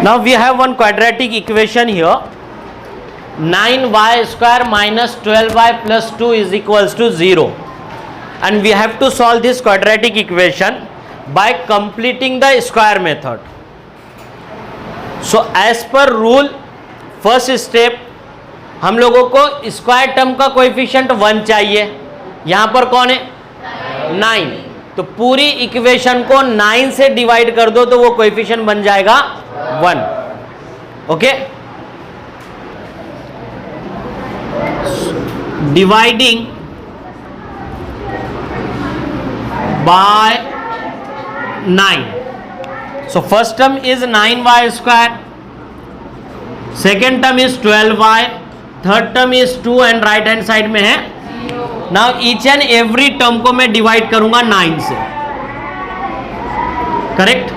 Now we have one quadratic equation here. 9y square minus 12y plus 2 is equals to 0. And we have to solve this quadratic equation by completing the square method. So as per rule, first step हम लोगों को square term का coefficient 1 चाहिए. यहाँ पर कौन है 9, तो पूरी इक्वेशन को 9 से डिवाइड कर दो तो वो कोएफिशिएंट बन जाएगा 1. Okay, dividing by 9. So first term is 9y square, second term is 12y, third term is 2 and right hand side में है. Now each and every term को मैं divide करूंगा 9 से. करेक्ट?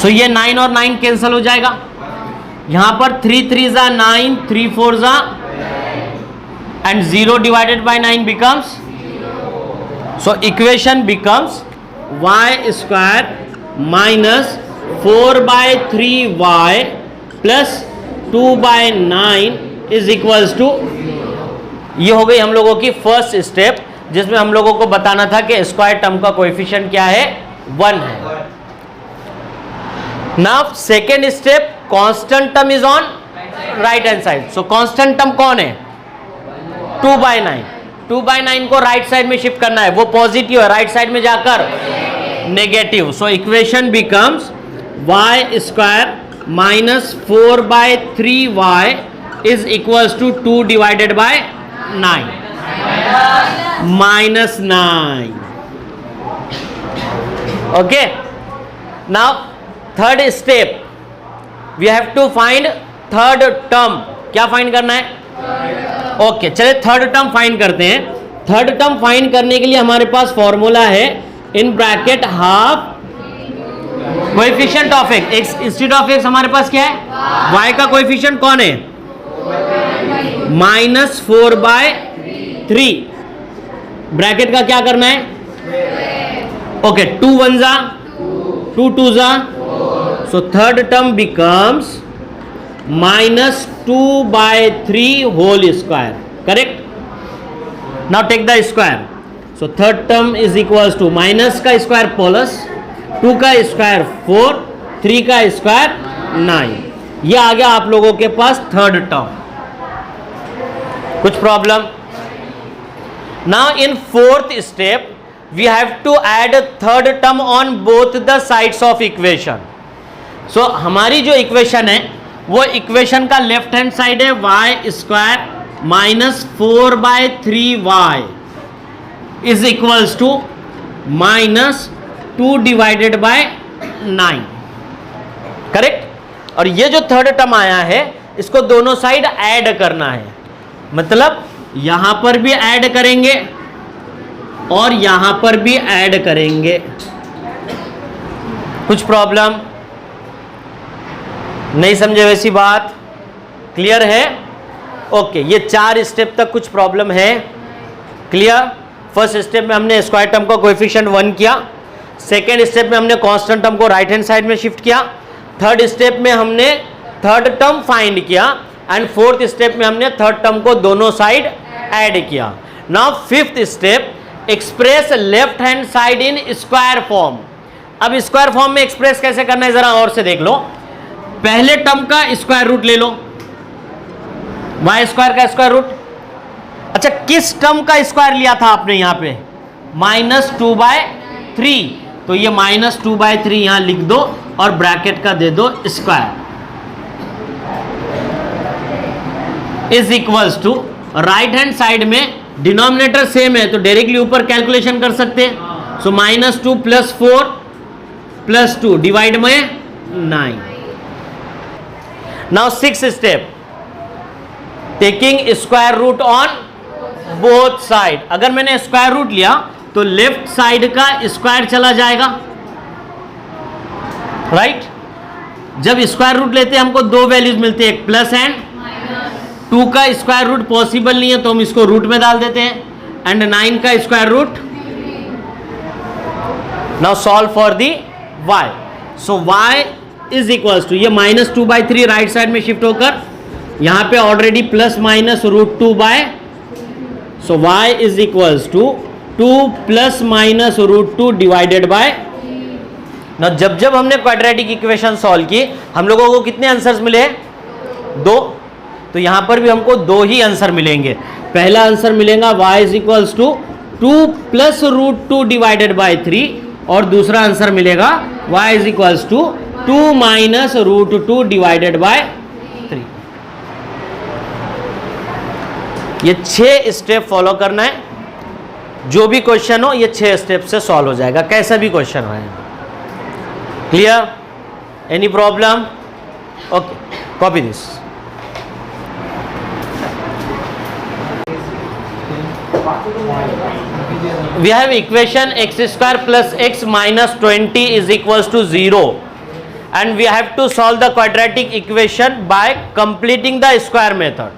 So ये 9 और 9 कैंसल हो जाएगा. यहां पर 3 3 जा 9, 3 4 जा and 0 divided by 9 becomes. So equation becomes y square minus 4 by 3y plus 2 by 9 is equals to. ये हो गई हम लोगों की फर्स्ट स्टेप, जिसमें हम लोगों को बताना था कि स्क्वायर टर्म का कोएफिशिएंट क्या है 1 है. Now second step, constant term is on right hand side. So constant term कौन है 2 by 9. 2 by 9 को राइट साइड में शिफ्ट करना है, वो पॉजिटिव है, राइट साइड में जाकर negative. So equation becomes y square minus 4 by 3y is equals to 2 divided by 9 minus 9. Okay, now third step we have to find third term. क्या find करना है? ओके, चलिए थर्ड टर्म फाइंड करते हैं. Third term find करने के लिए हमारे पास फॉर्मूला है in bracket half coefficient of x. Instead of x हमारे पास क्या है? y का कोएफिशिएंट कौन है? Minus 4 by 3. ब्रैकेट का क्या करना है? ओके, 2 1 जा 2 2 जा. सो third term becomes minus 2 by 3 whole square. Correct? Now take the square. So third term is equals to minus का स्क्वायर प्लस 2 का स्क्वायर 4, 3 का स्क्वायर 9. ये आ गया आप लोगों के पास थर्ड टर्म. कुछ problem? Now in fourth step we have to add third term on both the sides of equation. So हमारी जो इक्वेशन है वो इक्वेशन का लेफ्ट हैंड साइड है y square minus 4 by 3y is equals to minus 2 divided by 9. Correct? और ये जो third term आया है इसको दोनों साइड ऐड करना है, मतलब यहां पर भी ऐड करेंगे और यहां पर भी ऐड करेंगे. कुछ प्रॉब्लम? नहीं समझे वैसी बात? क्लियर है? ओके, ये 4 स्टेप तक कुछ प्रॉब्लम है. क्लियर? फर्स्ट स्टेप में हमने स्क्वायर टर्म का कोएफिशिएंट 1 किया, सेकेंड स्टेप में हमने कांस्टेंट टर्म को राइट हैंड साइड में शिफ्ट किया, थर्ड स्टेप में हमने थर्ड टर्म फाइंड किया एंड फोर्थ स्टेप में हमने थर्ड टर्म को दोनों साइड ऐड किया. Now fifth step, express left hand side in square form. अब स्क्वायर फॉर्म में एक्सप्रेस कैसे करना है जरा और से देख लो. पहले टर्म का स्क्वायर रूट ले लो, y स्क्वायर का स्क्वायर रूट. अच्छा, किस टर्म का स्क्वायर लिया था आपने यहां पे? Minus 2 by 3. तो ये माइनस 2 by 3 यहां लिख दो और ब्रैकेट का दे दो square is equals to. Right hand side में डिनोमिनेटर सेम है तो डायरेक्टली ऊपर कैलकुलेशन कर सकते हैं. So minus 2 plus 4 plus 2 divide में 9. Now six step, taking square root on both side. अगर मैंने स्क्वायर रूट लिया तो लेफ्ट साइड का स्क्वायर चला जाएगा, राइट? जब स्क्वायर रूट लेते हैं हमको दो वैल्यूज मिलती है, एक प्लस एंड 2 का स्क्वायर रूट पॉसिबल नहीं है तो हम इसको रूट में डाल देते हैं, एंड 9 का square root. Now solve for the y. So y is equals to, ये -2/3 राइट साइड में शिफ्ट होकर यहां पे already plus minus √2/, so y is equals to 2 ± √2 divided by. ना जब हमने क्वाड्रेटिक इक्वेशन सॉल्व की हम लोगों को कितने आंसर्स मिले? 2। तो यहां पर भी हमको 2 ही आंसर मिलेंगे। पहला आंसर मिलेगा y is equals to 2 + √2 divided by 3, और दूसरा आंसर मिलेगा y is equals to 2 - √2 divided by 3। ये 6 स्टेप फॉलो करना है, जो भी क्वेश्चन हो ये 6 स्टेप से सॉल्व हो जाएगा, कैसा भी क्वेश्चन हो। Clear? Any problem? Okay, copy this. We have equation x² + x - 20 is equals to 0, and we have to solve the quadratic equation by completing the square method.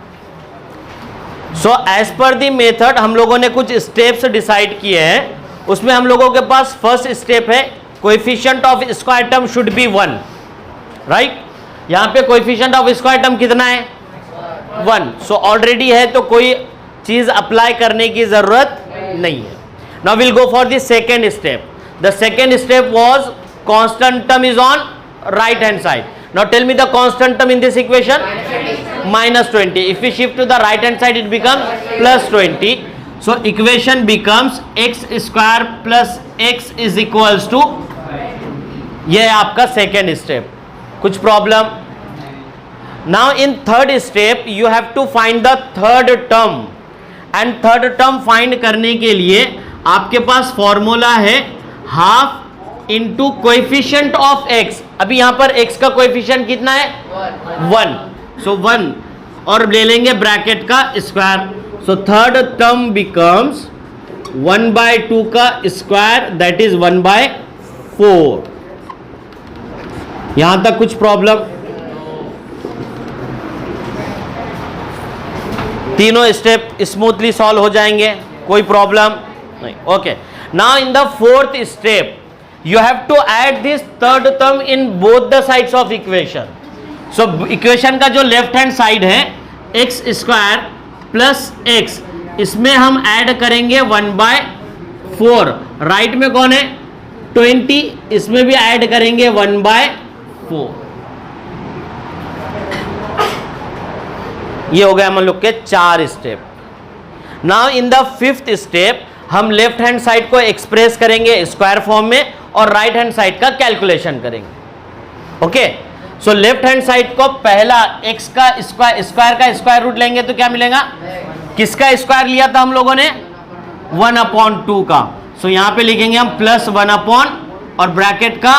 So as per the method हम लोगों ने कुछ steps decide किए हैं। उसमें हम लोगों के पास फर्स्ट स्टेप है coefficient of square term should be 1, right. यहाँ पे कोएफिशिएंट ऑफ स्क्वायर टर्म कितना है? 1। सो ऑलरेडी है तो कोई चीज अप्लाई करने की जरूरत नहीं है। Now we'll go for the second step. The second step was constant term is on right hand side. Now tell me the constant term in this equation? -20. If we shift to the right hand side it becomes +20. So equation becomes x² + x is equals to, ये है आपका second step. कुछ problem? Now in third step you have to find the third term, and third term find करने के लिए आपके पास formula है half into coefficient of x। अभी यहां पर x का कोएफिशिएंट कितना है? 1। सो 1 और ले लेंगे ब्रैकेट का square. So third term becomes 1/2 का स्क्वायर, दैट इज 1/4। यहां तक कुछ प्रॉब्लम? तीनों स्टेप स्मूथली सॉल्व हो जाएंगे, कोई प्रॉब्लम नहीं। Okay, now in the fourth step you have to add this third term in both the sides of equation. So equation का जो लेफ्ट हैंड साइड है x² + x, इसमें हम ऐड करेंगे 1/4। राइट में कौन है? 20, इसमें भी ऐड करेंगे 1/4। ये हो गया हम लोग के 4 step. Now in the fifth step हम लेफ्ट हैंड साइड को एक्सप्रेस करेंगे स्क्वायर फॉर्म में और राइट हैंड साइड का कैलकुलेशन करेंगे। Okay, so left hand side को पहला x का स्क्वायर का स्क्वायर रूट लेंगे तो क्या मिलेगा? किसका स्क्वायर लिया था हम लोगों ने? 1/2 का। सो यहां पे लिखेंगे हम +1/, और ब्रैकेट का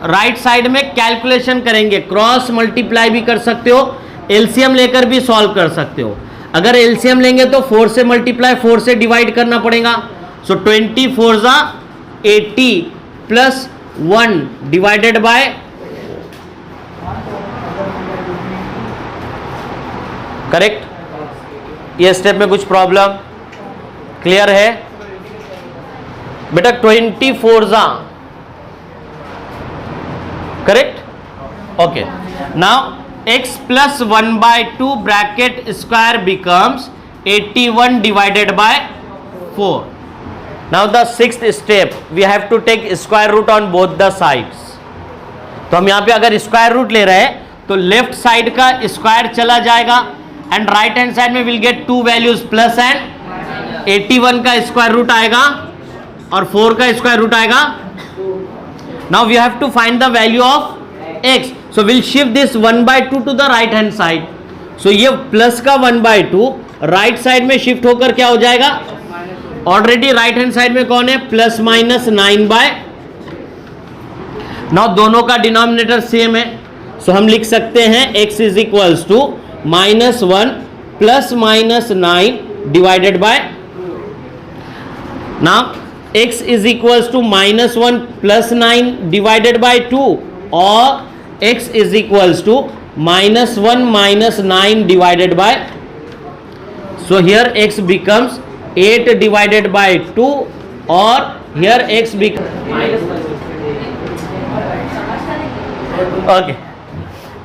राइट साइड में कैलकुलेशन करेंगे। क्रॉस मल्टीप्लाई भी कर सकते हो, एलसीएम लेकर भी सॉल्व कर सकते हो। अगर एलसीएम लेंगे तो 4 से मल्टीप्लाई 4 से डिवाइड करना पड़ेगा। सो 24 = 80 + 1 डिवाइडेड बाय, करेक्ट। ये स्टेप में कुछ प्रॉब्लम? क्लियर है बेटा? 24 correct. Okay, now x + 1/2 bracket square becomes 81 divided by 4. Now the sixth step we have to take square root on both the sides. तो हम यहाँ पे अगर स्क्वायर रूट ले रहे हैं तो लेफ्ट साइड का स्क्वायर चला जाएगा एंड राइट हैंड साइड में will get 2 values plus and 81 का स्क्वायर रूट आएगा और 4 का स्क्वायर रूट आएगा। Now we have to find the value of x. So we'll shift this 1/2 to the right hand side. So ये plus का 1/2 right side में shift होकर क्या हो जाएगा? ऑलरेडी राइट हैंड साइड में कौन है? +-9/। नाउ दोनों का डिनोमिनेटर सेम है, सो हम लिख सकते हैं x is equals to -1 + -9 divided by, now x is equals to -1 + 9 divided by 2, और x is equals to -1 - 9 divided by, so here x becomes 8 divided by 2, or here x becomes okay,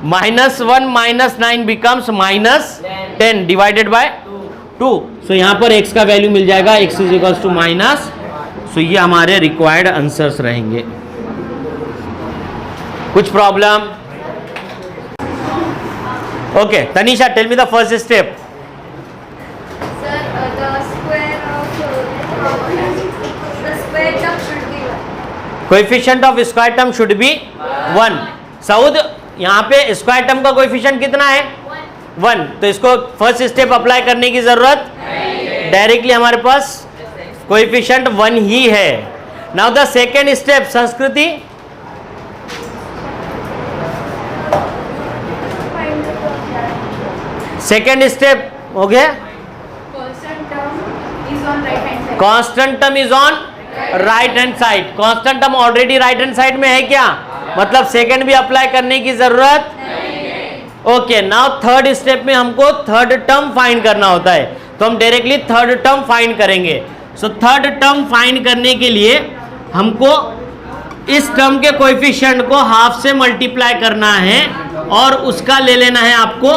-1 -9 becomes -10 divided by 2. So यहाँ पर x का value मिल जाएगा, x is equals to minus. So ये हमारे required answers रहेंगे. कुछ problem? Okay, Tanisha, tell me the first step. Coefficient of square term should be 1. Saud, यहाँ पे स्क्वायर टर्म का कोएफिशिएंट कितना है? 1. तो इसको फर्स्ट स्टेप अप्लाई करने की जरूरत डायरेक्टली हमारे पास कोएफिशिएंट 1 ही है. नाउ द सेकेंड स्टेप, संस्कृति. सेकेंड स्टेप हो गया. Constant term is on right hand side. Constant term already right hand side में है क्या? मतलब सेकेंड भी अप्लाई करने की जरूरत. ओके, नाउ थर्ड स्टेप में हमको थर्ड टर्म फाइंड करना होता है, तो हम डायरेक्टली थर्ड टर्म फाइंड करेंगे. सो थर्ड टर्म फाइंड करने के लिए हमको इस टर्म के कोएफिशिएंट को हाफ से मल्टीप्लाई करना है और उसका ले लेना है आपको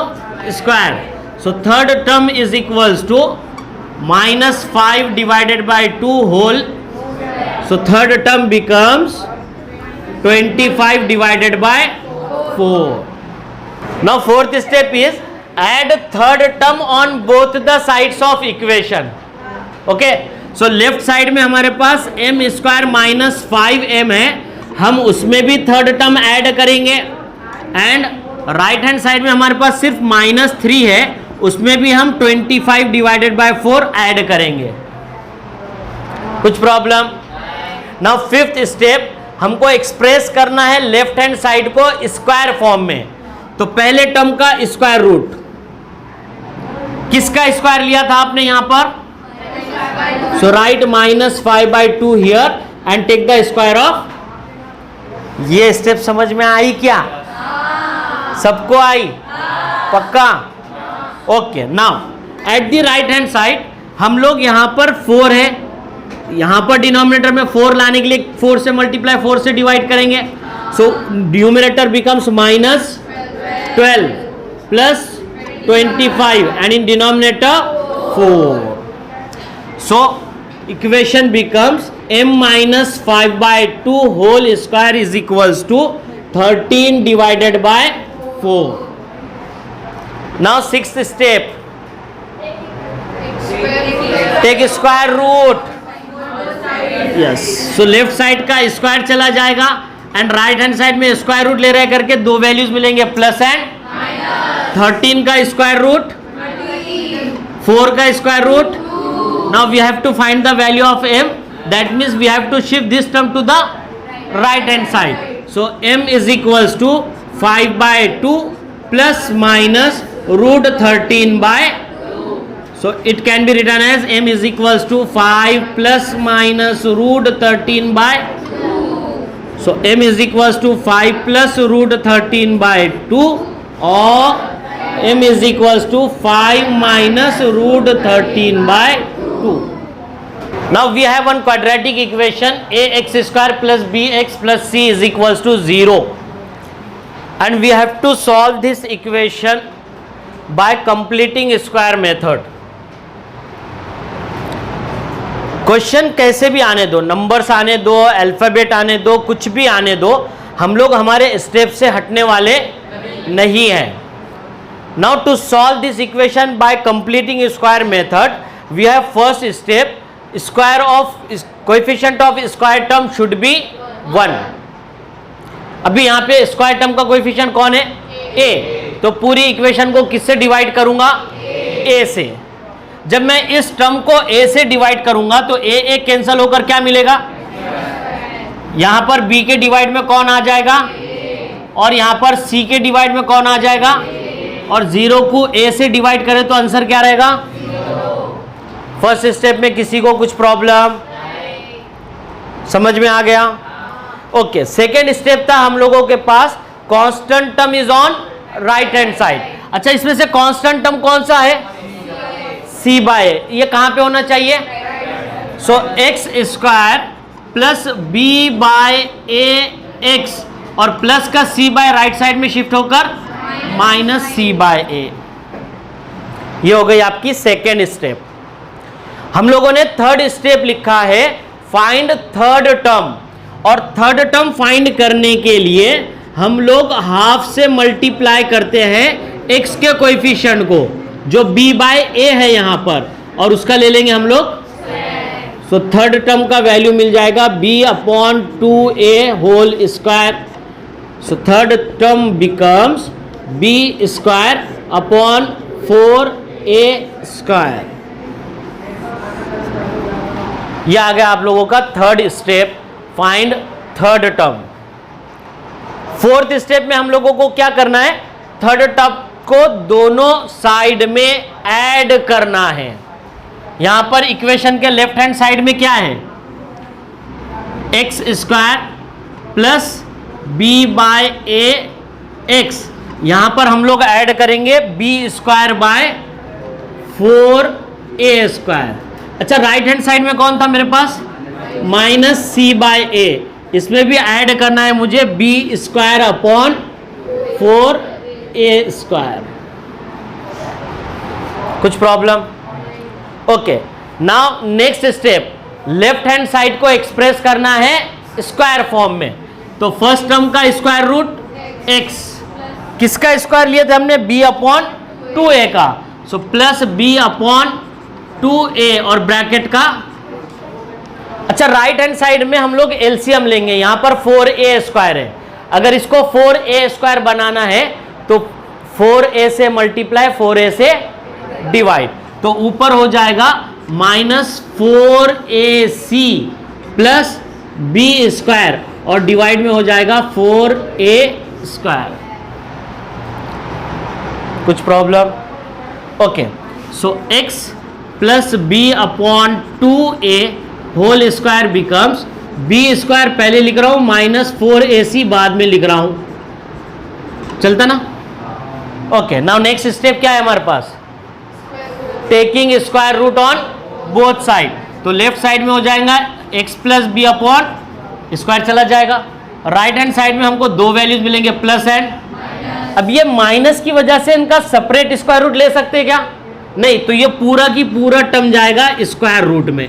square. So third term is equals to -5 divided by 2 whole. So third term becomes 25 divided by 4. Now fourth step is add third term on both the sides of equation. Okay, so left side में हमारे पास m square -5m है, हम उसमें भी third term add करेंगे. And right hand side में हमारे पास सिर्फ -3 है, उसमें भी हम 25 डिवाइडेड बाय 4 ऐड करेंगे. कुछ प्रॉब्लम? नाउ फिफ्थ स्टेप, हमको एक्सप्रेस करना है लेफ्ट हैंड साइड को स्क्वायर फॉर्म में. तो पहले टर्म का स्क्वायर रूट, किसका स्क्वायर लिया था आपने यहां पर? So right -5/2 here and take the square of. ये स्टेप समझ में आई क्या? सबको आई? पक्का? Okay, now at the right hand side हम लोग यहां पर 4 है, यहां पर डिनोमिनेटर में 4 लाने के लिए 4 से मल्टीप्लाई 4 से डिवाइड करेंगे. So numerator becomes -12 plus 25 and in denominator 4. So equation becomes m-5/2 whole square is equals to 13 divided by 4. Now sixth step, take square root. Yes, so left side का square चला जाएगा and right hand side में square root ले रहे करके दो values मिलेंगे, plus and 13 का स्क्वायर रूट, 4 का square root. Now we have to find the value of m. That means we have to shift this term to the right hand side. So m is equals to 5/2 plus minus √13/2. So it can be written as m is equals to 5 plus minus √13/2. So m is equals to 5 plus √13/2 or m is equals to 5 minus √13/2. Now we have one quadratic equation, ax square plus bx plus c is equals to 0, and we have to solve this equation by completing square method. Question कैसे भी आने दो, numbers आने दो, alphabet आने दो, कुछ भी आने दो, हम लोग हमारे स्टेप से हटने वाले नहीं हैं. Now to solve this equation by completing square method, we have first step, square of coefficient of square term should be 1. अभी यहाँ पे स्क्वायर टर्म का कोएफिशिएंट कौन है? a. तो पूरी इक्वेशन को किससे डिवाइड करूंगा? a से. जब मैं इस टर्म को a से डिवाइड करूंगा तो a कैंसिल होकर क्या मिलेगा? यहां पर b के डिवाइड में कौन आ जाएगा और यहां पर c के डिवाइड में कौन आ जाएगा, और 0 को a से डिवाइड करें तो आंसर क्या रहेगा? फर्स्ट स्टेप में किसी को कुछ प्रॉब्लम? समझ में आ गया? ओके, सेकेंड स्टेप था हम लोगों के पास constant term is on right hand side. अच्छा, इसमें से कांस्टेंट टर्म कौन सा है? c/a. ये कहां पे होना चाहिए? सो x स्क्वायर प्लस b/ax और प्लस का c बाय राइट साइड में शिफ्ट होकर माइनस c बाय a। ये हो गई आपकी सेकेंड स्टेप। हम लोगों ने थर्ड स्टेप लिखा है फाइंड थर्ड टर्म, और थर्ड टर्म फाइंड करने के लिए हम लोग हाफ से मल्टीप्लाई करते हैं x के कोएफिशिएंट को जो b बाय a है यहां पर, और उसका ले लेंगे हम लोग। सो थर्ड टर्म का वैल्यू मिल जाएगा b upon 2a whole square. So third term becomes b square upon 4a square. यह आ गया आप लोगों का third step, find third term. Fourth step में हम लोगों को क्या करना है, थर्ड टर्म को दोनों साइड में ऐड करना है। यहां पर इक्वेशन के लेफ्ट हैंड साइड में क्या है, x square plus b by a x. यहां पर हम लोग ऐड करेंगे b square by 4a square. अच्छा, राइट हैंड साइड में कौन था मेरे पास, माइनस सी बाय ए। इसमें भी ऐड करना है मुझे b square upon 4a square. कुछ problem? Okay, now next step, left hand side को एक्सप्रेस करना है स्क्वायर फॉर्म में। तो फर्स्ट टर्म का स्क्वायर रूट x, किसका स्क्वायर लिए थे हमने, b अपॉन 2a का। So plus b upon 2a और ब्रैकेट का। अच्छा, राइट हैंड साइड में हम लोग एलसीएम लेंगे, यहां पर 4a स्क्वायर है। अगर इसको 4a स्क्वायर बनाना है तो 4a से मल्टीप्लाई 4a से डिवाइड, तो ऊपर हो जाएगा minus 4ac plus b square और डिवाइड में हो जाएगा 4a स्क्वायर। कुछ problem? Okay, so x plus b upon 2a whole square becomes b square पहले लिख रहा हूं माइनस 4ac बाद में लिख रहा हूं, चलता ना? ओके, नाउ नेक्स्ट स्टेप क्या है हमारे पास, taking square root on both side. तो लेफ्ट साइड में हो जाएगा x plus b upon square चला जाएगा, राइट हैंड साइड में हमको दो वैल्यूज मिलेंगे प्लस एंड। अब ये माइनस की वजह से इनका सेपरेट स्क्वायर रूट ले सकते हैं क्या, नहीं, तो ये पूरा की पूरा टर्म जाएगा स्क्वायर रूट में,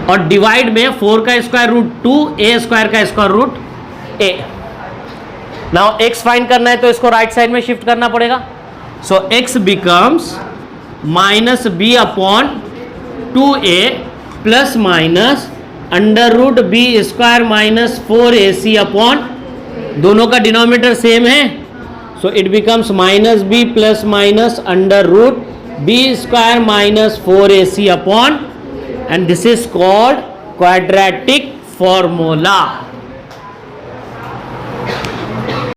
और डिवाइड में 4 का स्क्वायर रूट 2, a स्क्वायर का square root a। Now x find करना है तो इसको राइट साइड में शिफ्ट करना पड़ेगा। So x becomes minus b upon 2a plus minus under root b square minus 4ac upon, दोनों का डिनोमिनेटर सेम है, so it becomes minus b plus minus under root b square minus 4ac upon, and this is called quadratic formula।